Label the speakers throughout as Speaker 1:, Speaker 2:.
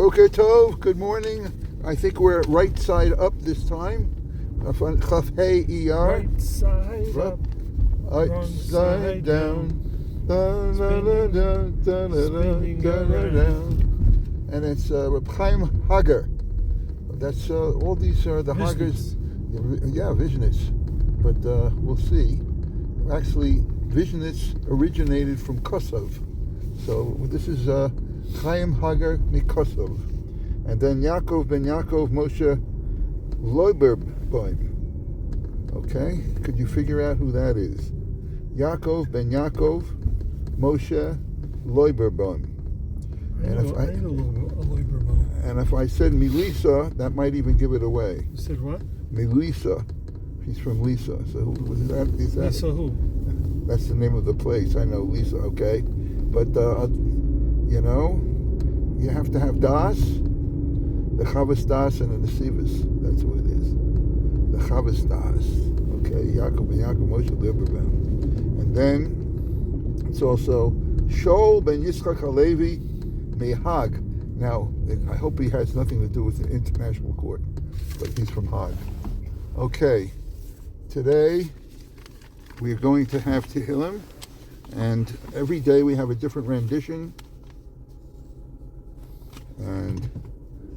Speaker 1: Boker Tov, good morning. I think we're right side up this time. Chaf Hey ER.
Speaker 2: Right side up,
Speaker 1: Right side down.
Speaker 2: Spinning around.
Speaker 1: And it's Reb Chaim Hager. That's all these are the Hagers. Yeah, Visionists. But we'll see. Actually, Visionists originated from Kosov. So this is Chaim Hager Mikosov. And then Yaakov ben Yaakov Moshe Loiberboim. Okay? Could you figure out who that is? Yaakov ben Yaakov Moshe Loiberboim. And if I said Melissa, that might even give it away.
Speaker 2: You said what?
Speaker 1: Melissa. She's from Lisa. So who was that? Is that
Speaker 2: Lisa who?
Speaker 1: That's the name of the place. I know Lisa, okay? But, you know, you have to have Das, the Chavas Das, and the Nesivas. That's what it is. The Chavas Das. Okay, Yaakov ben Yaakov Moshe Lieberman. And then it's also Shol ben Yitzchak Halevi Mehag. Now, I hope he has nothing to do with the international court, but he's from Haag. Okay, today we are going to have Tehillim, and every day we have a different rendition. And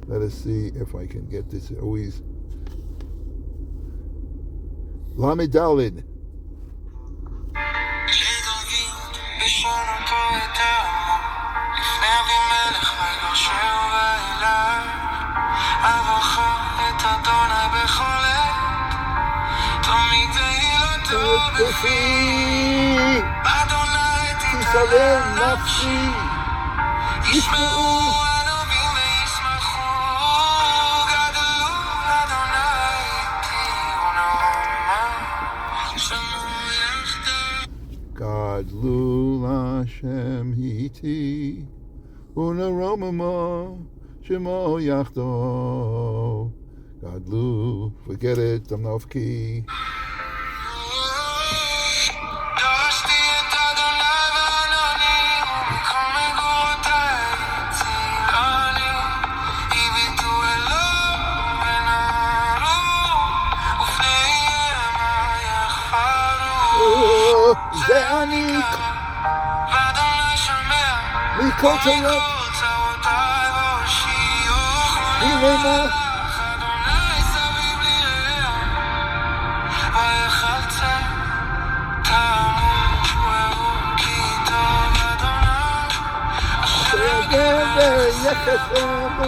Speaker 1: let us see if I can get this always. Lamed Dalid. תסלם נפשי ישמעו ענבים וישמחו גדלו אדוני תירונמה שמעו יחדיו גדלו להשם איתי ונרוממו שמו יחדו גדלו forget it I'm not key. זה אני מכל תורות מלמה יחסמו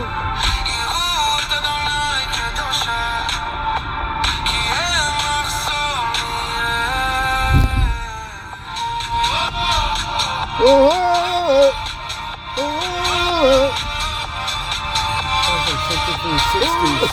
Speaker 2: Sounds like something from the 60s.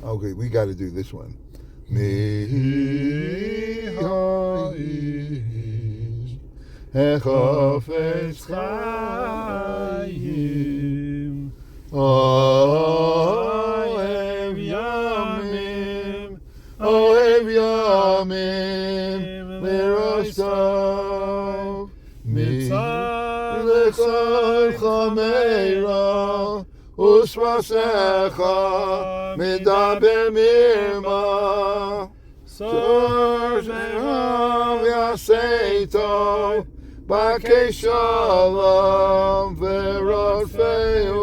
Speaker 1: Okay, we got to do this one. Hechofetz Chaim Ohev Yamim Ohev Yamim L'Roshov Mitzvah Chameira Usvasecha Medaber Mirma Sorgeram Yaseito Bakei Shalom Verodfeu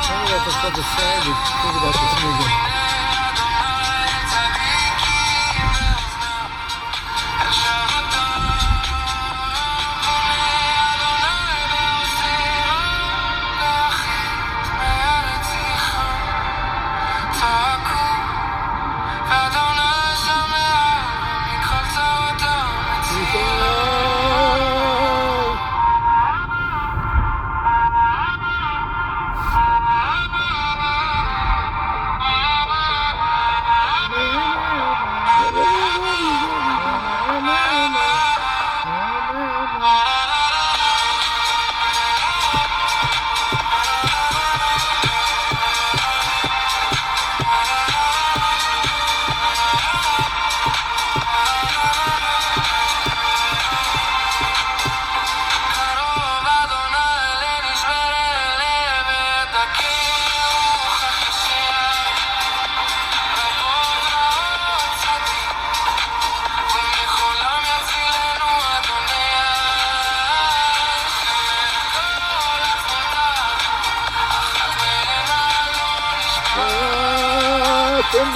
Speaker 2: Tell me what the fuck is sad. Think about this movie.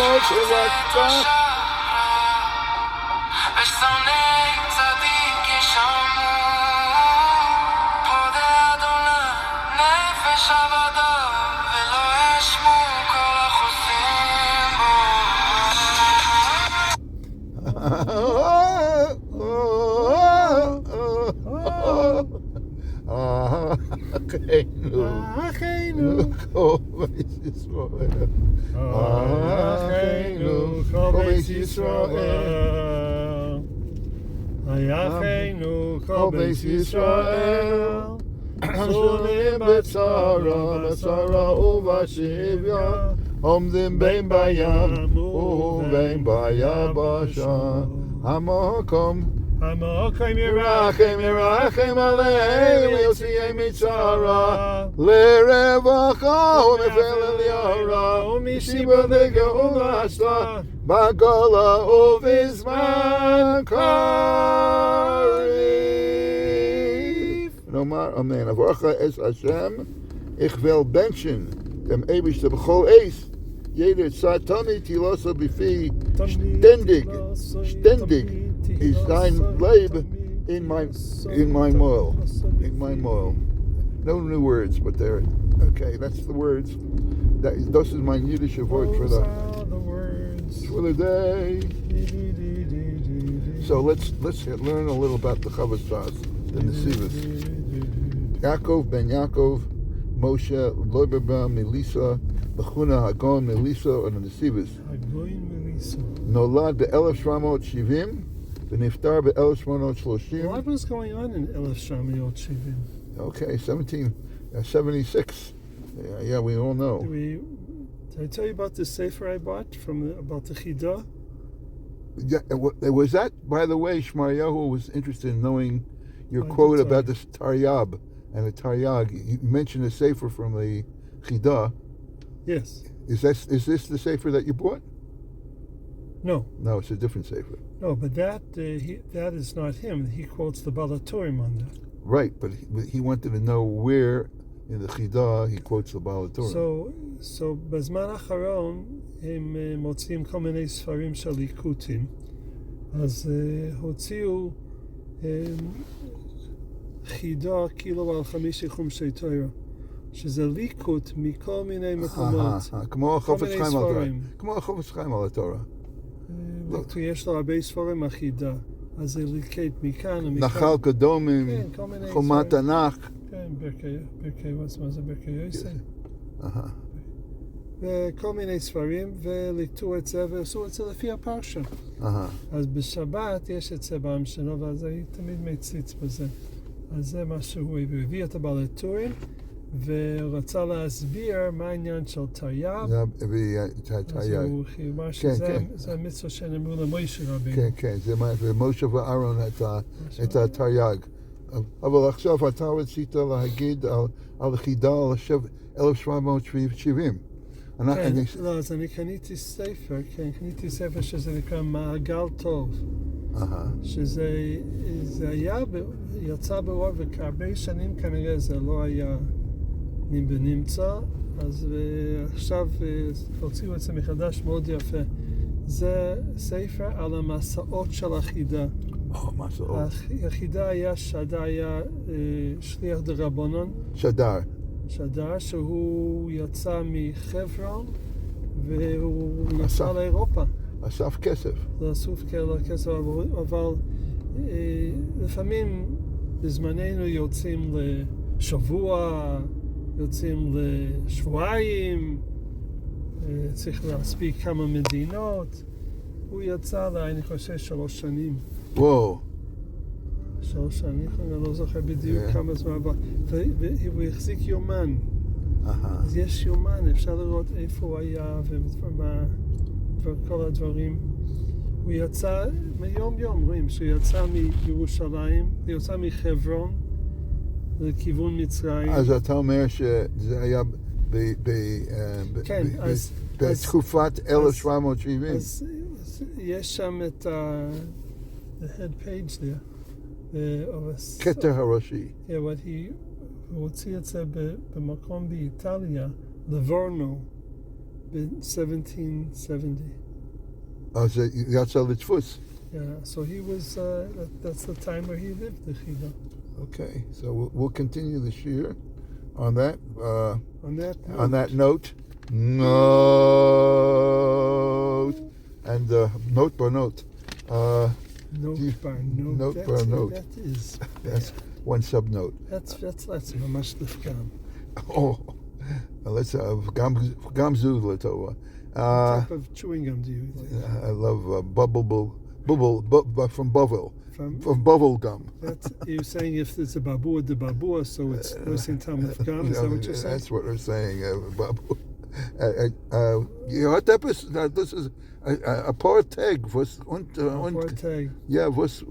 Speaker 1: עמו שרשת. אחינו כל בית ישראל, אחינו כל בית ישראל,
Speaker 2: אחינו כל בית ישראל,
Speaker 1: שונים בצרה ובשביה, עומדים בין בים ובין ביבשה. המקום ירחם עליהם ויוציאם מצרה, לרווחה ונפל אל ירה, ומשיבה לגאולה עשתה, בגולה ובזמן קריב. נאמר אמן. אברך אס השם, יכבל בנשן, dem Eibishter bechol eis, jeder Zeit tani tilasa bifi, ständig is dein Leib in my moil. No new words, but they're okay. That's the words. Das is my Yiddish word for the day. So let's learn a little about the Chavos Das, the Nesivos. Yaakov ben Yaakov, Moshe Loiberba Melissa, Bechuna Hagon Melissa, and the Nesivos. Nolad ב-1770 ונפטר ב-1830.
Speaker 2: What was going on in 1770?
Speaker 1: Okay, 1776. Yeah, we all know.
Speaker 2: Did I tell you about the sefer I bought about the Chidah?
Speaker 1: Yeah, was that, by the way, Shmaryahu was interested in knowing your quote about the Taryag and the Taryag. You mentioned a sefer from the Chidah.
Speaker 2: Yes.
Speaker 1: Is this the sefer that you bought?
Speaker 2: No.
Speaker 1: No, it's a different sefer.
Speaker 2: No, but that is not him. He quotes the Balatorim on that.
Speaker 1: Right, but he wanted to know where in the Chidah he quotes the Balatorim.
Speaker 2: So בזמן האחרון הם מוציאים כל מיני ספרים של ליקוטים. אז הוציאו חידה כאילו על 5 חומשי תורה, שזה ליקוט מכל מיני מקומות.
Speaker 1: כמו החופץ חיים על התורה. כמו החופץ חיים על התורה.
Speaker 2: יש לו הרבה ספרים אחידה, אז זה ליקט מכאן ומכאן.
Speaker 1: נחל קדומים, חומת תנ"ך.
Speaker 2: כן, ברכי, מה זה ברכי יוסי? וכל מיני ספרים, וליקטו את זה ועשו את זה לפי הפרשה. אז בשבת יש את זה בעם שלו, ואז אני תמיד מציץ בזה. אז זה מה שהוא הביא את הבלטורים, ורצה להסביר מה העניין של תרי"ג. אז הוא חימה שזה המצווה שנאמרו למוישה רבינו.
Speaker 1: כן, כן, זה משה ואהרון את התרי"ג. אבל עכשיו אתה רצית להגיד על חידה על 1770.
Speaker 2: לא, אז אני קניתי ספר שזה נקרא מעגל טוב. שזה יצא באור וכהרבה שנים כנראה זה לא היה בנמצא, אז עכשיו הוציאו את זה מחדש מאוד יפה. זה ספר על המסעות של החידה.
Speaker 1: מסעות.
Speaker 2: החידה היה שליח דרבנן. שדר, שהוא יצא מחברון והוא נסע לאירופה.
Speaker 1: אסף כסף.
Speaker 2: זה אסוף כסף, אבל לפעמים בזמננו יוצאים לשבוע, יוצאים לשבועיים, צריך להספיק כמה מדינות. הוא יצא אני חושב 3 שנים.
Speaker 1: וואו.
Speaker 2: 3 שנים, אני לא זוכר בדיוק כמה זמן, והוא החזיק יומן. אז יש יומן, אפשר לראות איפה הוא היה וכל הדברים. הוא יצא מיום, רואים שהוא יצא מירושלים, הוא יצא מחברון לכיוון מצרים.
Speaker 1: אז אתה אומר שזה היה בתקופת 1770.
Speaker 2: אז יש שם את ה-head page there.
Speaker 1: כתר הראשי.
Speaker 2: הוא הוציא את זה במקום באיטליה, לוורנו. 1770.
Speaker 1: Oh, so Yatzal Litzfus.
Speaker 2: Yeah, so he was, that's the time where he lived, the Chida.
Speaker 1: Okay, so we'll continue the shir on that.
Speaker 2: On that note.
Speaker 1: On that note. Note. And note by note.
Speaker 2: Note by note.
Speaker 1: Note by note.
Speaker 2: That is.
Speaker 1: That's one sub note.
Speaker 2: That's mamash lifgam.
Speaker 1: Oh, let's gamzu letova.
Speaker 2: What type of chewing gum do you think?
Speaker 1: I love bubble from bubble. From bubble gum.
Speaker 2: That's, you're saying if it's a babua de babua, so it's nursing Talmud gum. Is that what you're saying?
Speaker 1: That's what we're saying, babu. This is a Porteg.
Speaker 2: Porteg.
Speaker 1: Yeah, was.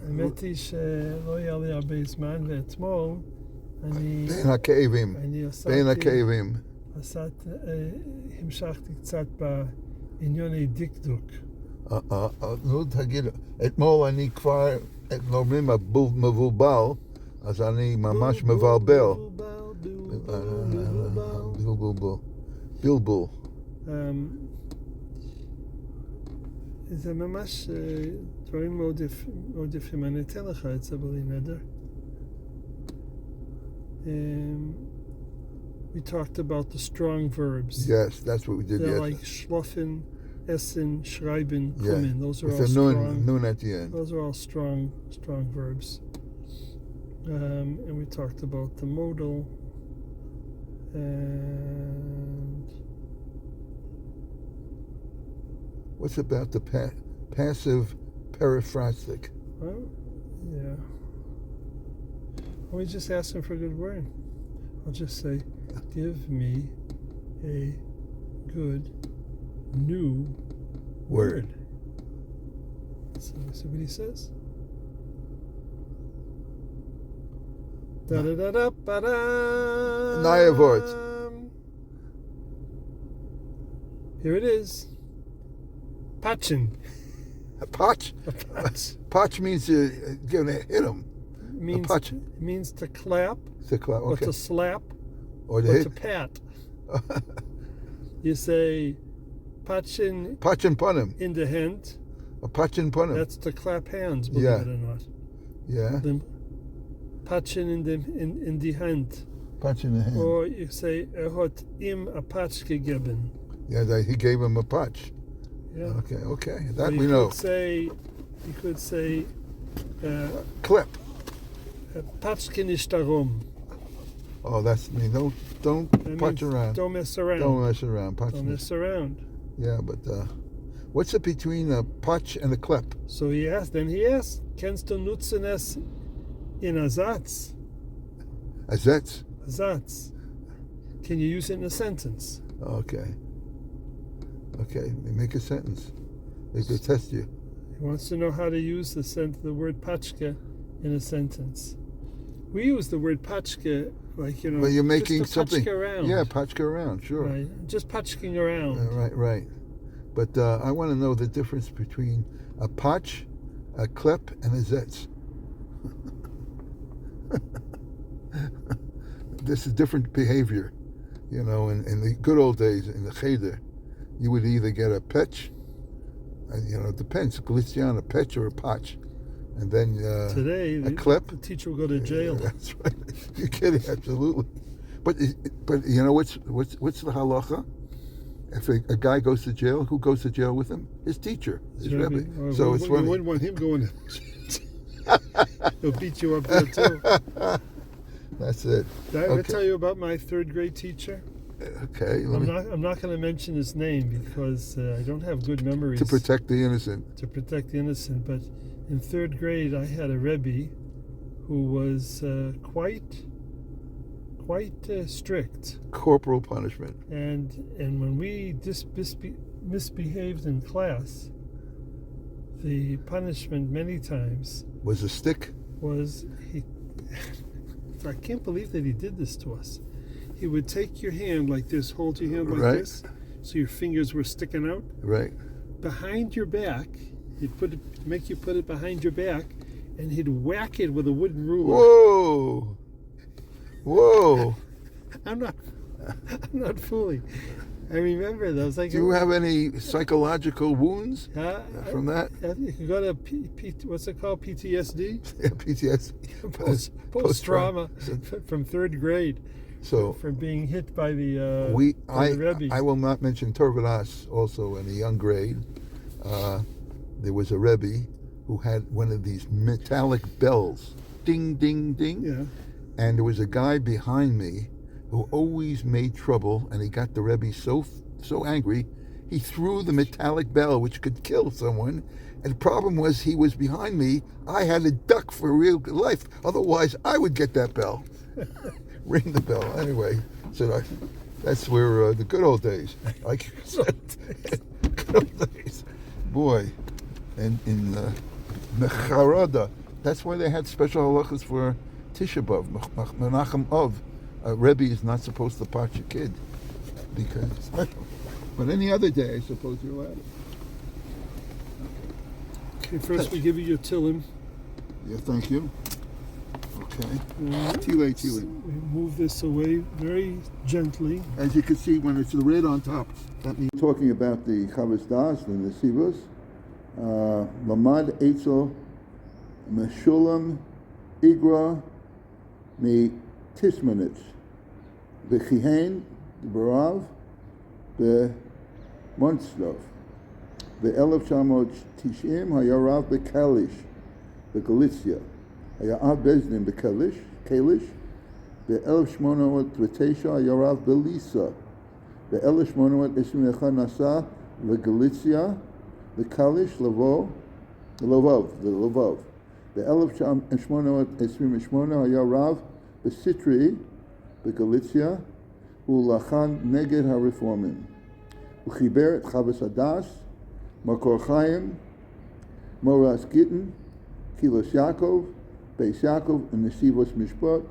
Speaker 2: האמת היא שלא היה לי הרבה זמן, ואתמול
Speaker 1: בין הכאבים.
Speaker 2: המשכתי קצת בענייני דקדוק.
Speaker 1: נו, תגיד, אתמול אני כבר, אומרים מבולבל, אז אני ממש מבלבל. בלבול.
Speaker 2: זה ממש דברים מאוד יפים. אני אתן לך את זה בלי נדר. We talked about the strong verbs.
Speaker 1: Yes, that's what we did.
Speaker 2: They're
Speaker 1: yes.
Speaker 2: like schlafen, essen, schreiben, kommen.
Speaker 1: Yeah.
Speaker 2: Those are
Speaker 1: With
Speaker 2: all
Speaker 1: the
Speaker 2: strong.
Speaker 1: nun at the end.
Speaker 2: Those are all strong verbs. And we talked about the modal and
Speaker 1: what's about the passive periphrastic?
Speaker 2: well, yeah. We just ask him for a good word. I'll just say, give me a good new word. So see what he says. Da da da da ba da.
Speaker 1: Neue Wort.
Speaker 2: Here it is. Patchen.
Speaker 1: Patch? Patch means you're going to hit him.
Speaker 2: Means to clap,
Speaker 1: okay.
Speaker 2: or to slap,
Speaker 1: or
Speaker 2: to pat. You say patchen
Speaker 1: punnem
Speaker 2: in the hand.
Speaker 1: A patchen punnem.
Speaker 2: That's to clap hands, believe it or not.
Speaker 1: Yeah.
Speaker 2: Then patchen in the hand.
Speaker 1: Patch in the hand.
Speaker 2: Or you say hat ihm a patch gegeben.
Speaker 1: Yeah, he gave him a patch.
Speaker 2: Yeah.
Speaker 1: Okay. That we know.
Speaker 2: You could say
Speaker 1: clip.
Speaker 2: Patchkin ist darum.
Speaker 1: Oh, that's me. Don't patch around.
Speaker 2: Don't mess around.
Speaker 1: Don't mess around.
Speaker 2: Don't mess around.
Speaker 1: Yeah, but what's it between a patch and a clip?
Speaker 2: So he asked, kennst du nutzen es in a Satz?
Speaker 1: A Satz?
Speaker 2: A Satz. Can you use it in a sentence?
Speaker 1: Okay. Make a sentence. They could test you.
Speaker 2: He wants to know how to use the word pachka in a sentence. We use the word pachka like,
Speaker 1: but you're making
Speaker 2: just to
Speaker 1: something.
Speaker 2: Pachka around.
Speaker 1: Yeah, pachka around, sure.
Speaker 2: Right. Just pachking around.
Speaker 1: Right. But I want to know the difference between a patch, a clip, and a zetz. This is different behavior. In the good old days, in the cheder, you would either get a petch, and it depends, glitzian, a petch or a patch. And then
Speaker 2: today,
Speaker 1: a clip.
Speaker 2: The teacher will go to jail.
Speaker 1: That's right. You're kidding, absolutely. But you know what's the halacha? If a guy goes to jail, who goes to jail with him? His teacher, his Rebbe. So it's funny.
Speaker 2: You wouldn't want him going. He'll beat you up there too.
Speaker 1: That's it.
Speaker 2: Did I ever tell you about my third grade teacher?
Speaker 1: Okay.
Speaker 2: I'm not going to mention his name because I don't have good memories.
Speaker 1: To protect the innocent. But
Speaker 2: in third grade, I had a Rebbe who was quite strict.
Speaker 1: Corporal punishment.
Speaker 2: And when we misbehaved in class, the punishment many times
Speaker 1: was a stick.
Speaker 2: I can't believe that he did this to us. He would take your hand like this, hold your hand like this, so your fingers were sticking out.
Speaker 1: Right.
Speaker 2: Behind your back, he'd make you put it behind your back, and he'd whack it with a wooden ruler.
Speaker 1: Whoa!
Speaker 2: I'm not fooling. I remember that. Was like,
Speaker 1: Do you have any psychological wounds from that?
Speaker 2: You can go to what's it called? PTSD?
Speaker 1: Yeah, PTSD.
Speaker 2: Post-trauma from third grade.
Speaker 1: So
Speaker 2: from being hit by the Rebbe.
Speaker 1: I will not mention Torvadas also in a young grade. There was a Rebbe who had one of these metallic bells. Ding, ding, ding.
Speaker 2: Yeah.
Speaker 1: And there was a guy behind me who always made trouble, and he got the Rebbe so angry, he threw the metallic bell, which could kill someone. And the problem was he was behind me. I had to duck for real life. Otherwise, I would get that bell. Ring the bell. Anyway, so that's where the good old days. Like you said, good old days. Boy, and in Mecharada, that's why they had special halachas for Tisha B'Av, Menachem Av. A Rebbe is not supposed to pot your kid because, but any other day, I suppose you're allowed.
Speaker 2: Okay, first we give you your Tilim.
Speaker 1: Yeah, thank you. Okay. Tile.
Speaker 2: We move this away very gently.
Speaker 1: As you can see, when it's the red on top, that means talking about the Chavos Das and the Sivos. Lamad Eitzel Meshulam Igra Me Tismanitz V'chihen Barav B'Monstov V'Elef Shamot Tishim Hayarav B'Kalish B'Galicia Hayarav Bezdin B'Kalish B'Elef Shmonot V'Tesha Hayarav B'Lisa B'Elef Shmonot Ismin Echad Nasa V'Galicia B'Kalish Lovov B'Elef Shmonot Ismin Shmonot Hayarav B'Sitri B'Galicia U'Lachan Neged HaReformim U'Chiber Et Chavos Hadas Makor Chaim Moras Gittin Kilos Yaakov Beis Yaakov and Nesivos Mishpat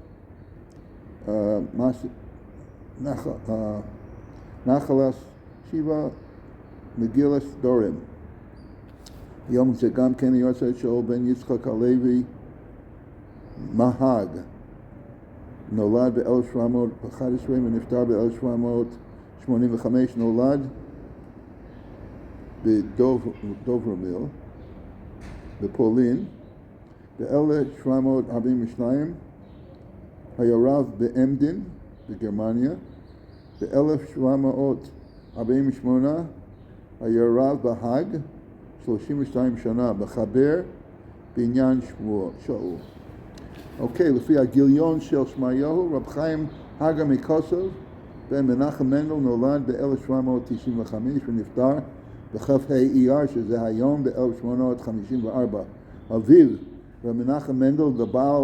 Speaker 1: Nachalas Shiva Megillas Dorim Yom Zegam Ken Yosef Shaul Ben Yitzchak Halevi Mahag נולד ב-1711 ונפטר ב-1785, נולד בדוברמיל, בפולין, ב-1742 היה רב באמדין, בגרמניה, ב-1748 היה רב בהאג, 32 שנה, בחבר בעניין שאול. אוקיי, לפי הגיליון של שמעיהו, רב חיים הגה מקוסוב, בן מנחם מנדל, נולד ב-1795 ונפטר בכ"ה אייר, שזה היום, ב-1854. אביו, רב מנחם מנדל, לבעל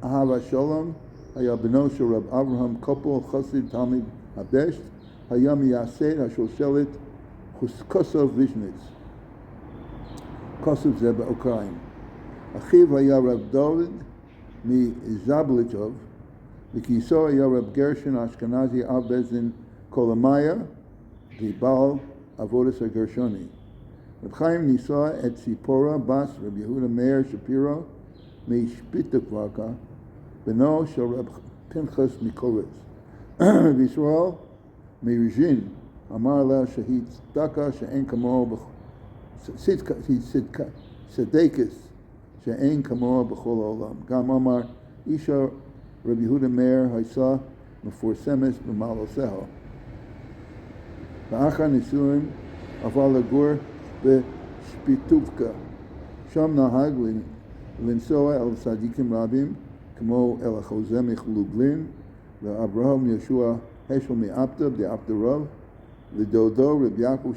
Speaker 1: אהבה שלום, היה בנו של רב אברהם קופל, חסיד תלמיד הבשט, היה מייסד השושלת קוסוב ויז'ניץ. קוסוב זה באוקראין. אחיו היה רב דוד, מזבליטוב, וכיסו היה רב גרשון אשכנזי אב בית-דין קולמיה, ובעל עבודת הגרשוני. רב חיים נישא את ציפורה בס רב יהודה מאיר שפירו משפיטקווקה, בנו של רב פנחס מקורץ. רב ישראל מריז'ין אמר לה שהיא צדקה שאין כמוה צדקס שאין כמוה בכל העולם. גם אמר אישה רב יהודה מאיר הייתה מפורסמת במעלותיה. לאחר נישואים עבר לגור בשפיטובקה. שם נהג לנסוע אל צדיקים רבים כמו אל החוזה מחלובלין ואברהם יהושע השל מאפתא דאפתא רב, לדודו רב יעקב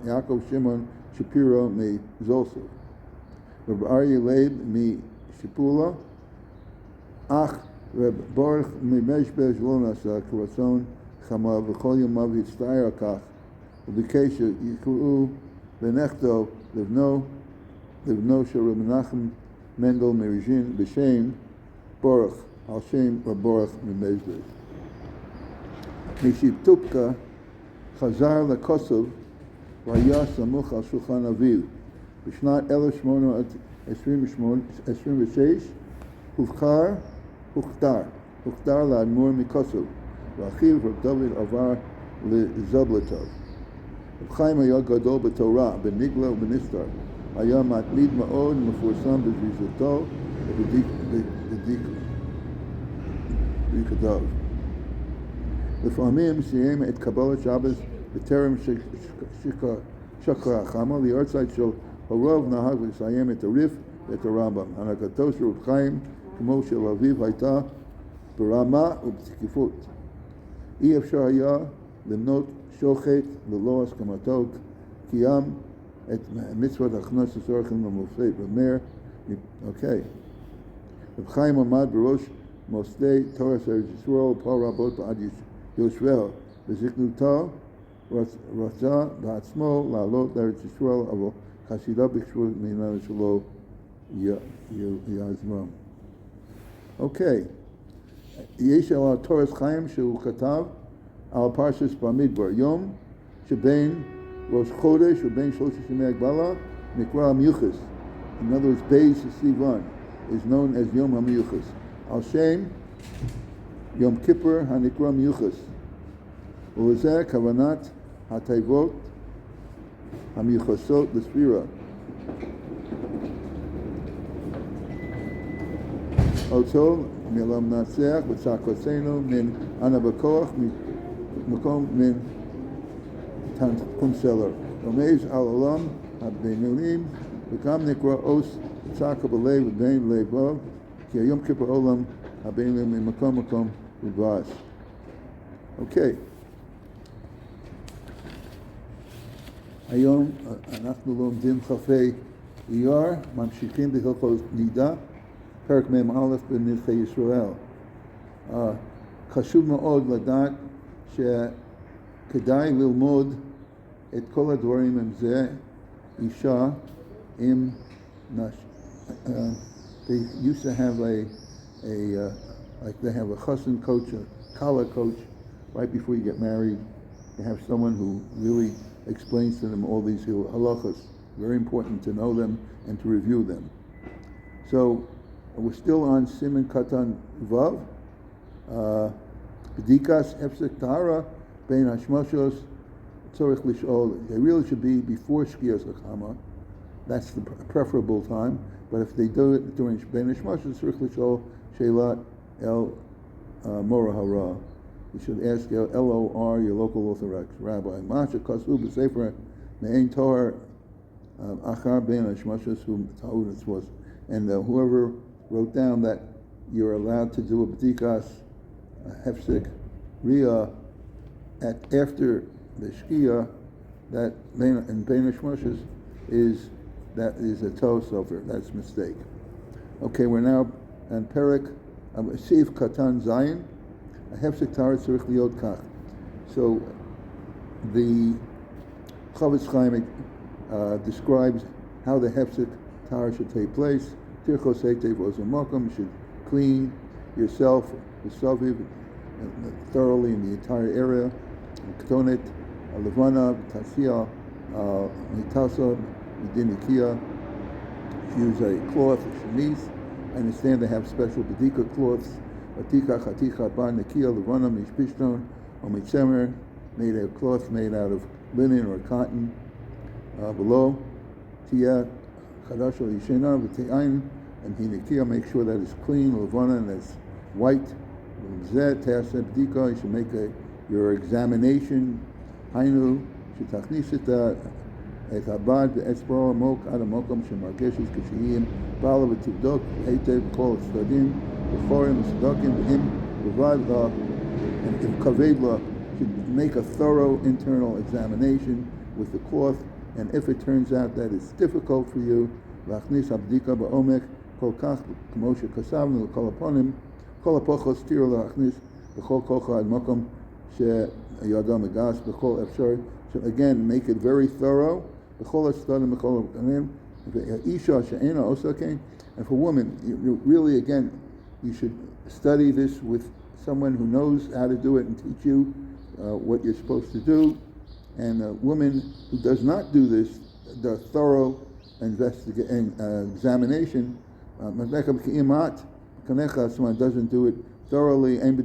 Speaker 1: יעקב שמעון שפירו מזולסוב. רב אריה לייב משיפולה, אך רב בורך ממשבש לא נעשה כרצון חמה, וכל ימיו הצטער על כך, וביקש שיקראו בנכדו לבנו של רב מנחם מנדל מריז'ין בשם בורך, על שם רב בורך ממשבש. משיפטובקה חזר לקוסוב והיה סמוך על שולחן אביו. בשנת 1826 הוכתר לאדמו"ר מקוסוב, ואחיו רב דוד עבר לזבלתו. רב חיים היה גדול בתורה, בנגלה ובנסתר. היה מתמיד מאוד ומפורסם בזריזתו ובדיקותיו. לפעמים סיים את קבלת שבת בטרם שקרה החמה, ליורצייט של הרוב נהג לסיים את הריף ואת הרמב"ם. הנהגתו של רב חיים, כמו של אביו, הייתה ברמה ובתקיפות. אי אפשר היה למנות שוחט ללא הסכמתו, קיים את מצוות הכנסת אורחים למופת במר. אוקיי. רב חיים עמד בראש מוסדי תורת ארץ ישראל פעל רבות בעד יושביה. בזקנותו רצה בעצמו לעלות לארץ ישראל, אבל חסידה ביקשו ממנו שלא יעזבם. אוקיי. יש על תורת חיים שהוא כתב על פרשת במדבר. יום שבין ראש חודש ובין 3 ימי הגבלה נקרא המיוחס. In other words, Beis Sivan is known as Yom HaMiyuchas. על שם יום כיפר הנקרא מיוחס. ולזה כוונת התיבות המיוחסות לספירה. אותו מלמנצח וצעקותינו מן אנה בכוח מקום מן תנחום סלר. רומז על עולם הבינונים וגם נקרא עוס צעקה בלב ובין לבו, כי היום כיפר עולם הבינונים ממקום מקום ובאס. אוקיי. היום אנחנו לומדים כ"ה אייר, ממשיכים בהלכות נידה, פרק מ"א בנדחי ישראל. חשוב מאוד לדעת שכדאי ללמוד את כל הדברים עם זה, אישה עם נש. They used to have like they have a chassan coach, a kala coach, right before you get married. They have someone who really explains to them all these halachas. Very important to know them and to review them. So we're still on Siman Katan Vav. B'dikas hefsek tahara bein hashmashos tzorich lish'ol. They really should be before Shkiyas Hakama. That's the preferable time. But if they do it during bein hashmashos tzorich lish'ol shelat el mora hara. You should ask LOR, your local Orthodox rabbi. Masha kasu b'sefer me'ein tohar achar bein hashmashos hu ta'udas was. And whoever wrote down that you're allowed to do a b'dikas hefsek riyah after the shkia, that in bein hashmashos is a toe sofer. That's a mistake. Okay, we're now on Perek Sif Katan Zayin. A hefsek tahara tzarich liot kach. So the Chavetz Chaim describes how the hefsek tahara should take place. Tirchos heitev ozamokum. You should clean yourself, the saviv, thoroughly in the entire area. Ketonet, levana, tasia, mitasa, midinikia. Use a cloth, a chemise. I understand they have special bedika cloths. Atika chaticha bar nekia levana mishpishton or mitzemer, made a cloth made out of linen or cotton. Below, tia chadash or yishena v'te'ayin, and hinikia, make sure that it's clean, levana, and that's white. Zeh te'aseh b'dika, you should make your examination. Hainu shetachnis et habad ve'etzbro mok ad hamokom shemargeshes k'shiyim bala v'tivdok heitev kol tzdadim v'chorim v'tzdakim v'him v'vad la and kaved la, should make a thorough internal examination with the cloth, and if it turns out that it's difficult for you, v'achnis abdika ba'omek kol kach k'mo shekasavnu l'kol haponim kol hapochos tira la'achnis v'chol kocha ad mokom she'yadam egas v'chol efshar. So again, make it very thorough. And for women, you really, again, you should study this with someone who knows how to do it and teach you what you're supposed to do. And a woman who does not do this, the thorough examination, someone doesn't do it thoroughly, then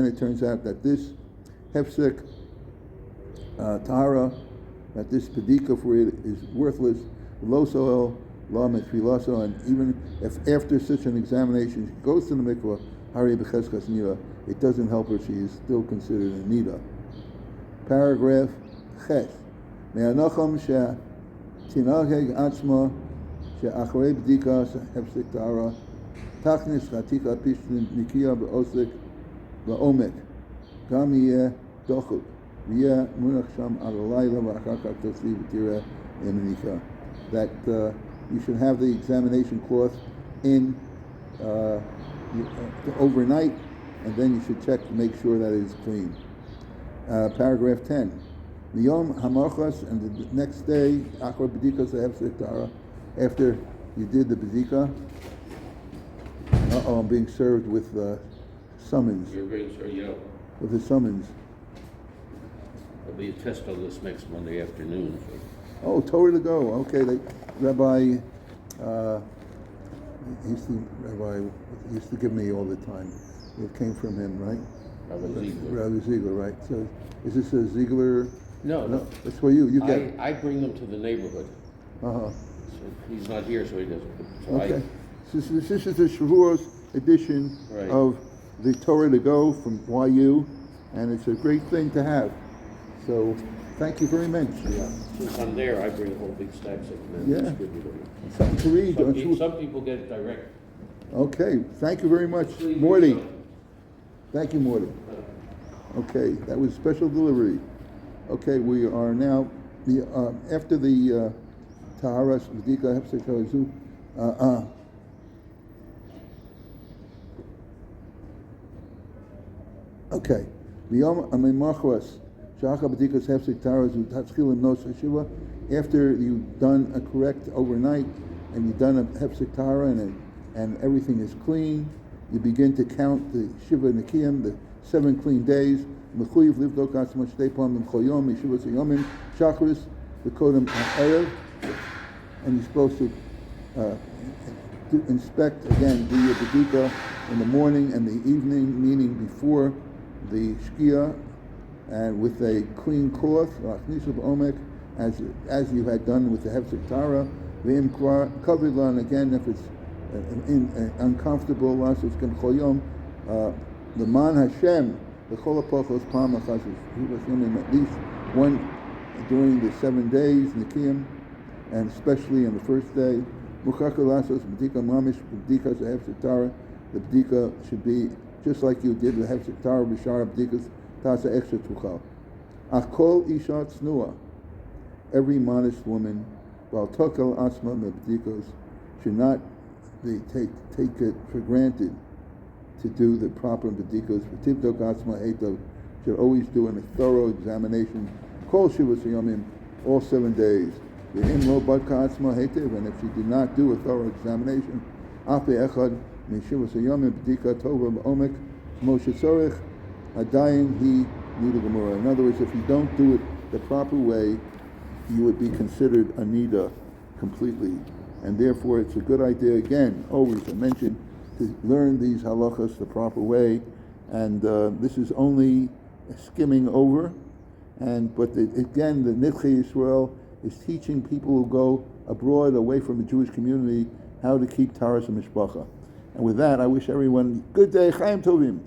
Speaker 1: it turns out that this hefsek tahara, that this pedika for it is worthless, lo soel, la metfilaso, and even if after such an examination she goes to the mikvah, hari b'cheskas nida, it doesn't help her, she is still considered a nida. Paragraph ches. Me'anacham she'tinaheg atzma she'acharei b'dika hefsek tahara tachnis chatika pishtin nikia be'osek la'omek gam yeh dochuk v'yeh munach sham al halayla v'achar kach tosli v'tireh eminika, that you should have the examination cloth in overnight, and then you should check to make sure that it is clean. Paragraph 10. Miyom hamachas, and the next day, achar b'dika hefsek tahara, after you did the b'dika. I'm being served with summons.
Speaker 3: You're being served, yeah.
Speaker 1: With the summons.
Speaker 3: There'll be a test on this next Monday afternoon. So.
Speaker 1: Oh, Torah to go. Okay, Rabbi used to give me all the time. It came from him, right? Rabbi Ziegler, right? So, is this a Ziegler?
Speaker 3: No.
Speaker 1: That's for you. You get.
Speaker 3: I bring them to the neighborhood.
Speaker 1: So
Speaker 3: he's not here, so he doesn't. So
Speaker 1: okay. This is the Shavuos edition of the Torah to go from YU, and it's a great thing to have. So, thank you very much.
Speaker 3: Yeah. Since I'm there, I bring whole big stacks of them and distribute them.
Speaker 1: Something to read.
Speaker 3: Some people get it direct.
Speaker 1: Okay, thank you very much, Morty. Thank you, Morty. Okay, that was special delivery. Okay, we are now after the Taharas B'dika Hefsek Harazu. Okay, V'yom Amimachwas Shacha B'dikas Hefsek Taharazu Tatzchilim Nos Hashiva. After you've done a correct overnight and you've done a Hefsek Tahara and everything is clean, you begin to count the Shiva Nikiyim, the 7 clean days. Mechuyev Livdok Atzma Shtei Pam M'choyom Yeshivas Yomim Shachris V'kodem Erev, and you're supposed to inspect again, do your B'dika in the morning and the evening, meaning before the Shkia, and with a clean cloth, as you had done with the Hefsek Tahara, V'im Kavidla, and again, if it's uncomfortable, the Man Hashem, the Cholapochos Pam at least one during the 7 days, Nikiyim, and especially on the first day. The B'dika should be just like you did the Hefsek Tahara B'shara B'dikas Tasa Extra Tuchal. Achkol Isha Tznuah, every modest woman, while Tokel Asma B'dikos, should not take it for granted to do the proper B'dikos. V'tivdok Asma Eitov, should always do a thorough examination. Kol Shivas Yomim, all 7 days. V'im Lo Badka Asma Heitiv, and if she did not do a thorough examination, Ape Echad Mishivas Yomim B'dika Tova B'omek Moshe Tzorech Adayin He Nida Gemara. In other words, if you don't do it the proper way, you would be considered a nida completely, and therefore it's a good idea, again, always I mention, to learn these halachas the proper way, and this is only skimming over, but again, the Nidchei Israel is teaching people who go abroad, away from the Jewish community, how to keep Taras and Mishpacha. And with that, I wish everyone good day, Chaim Tovim.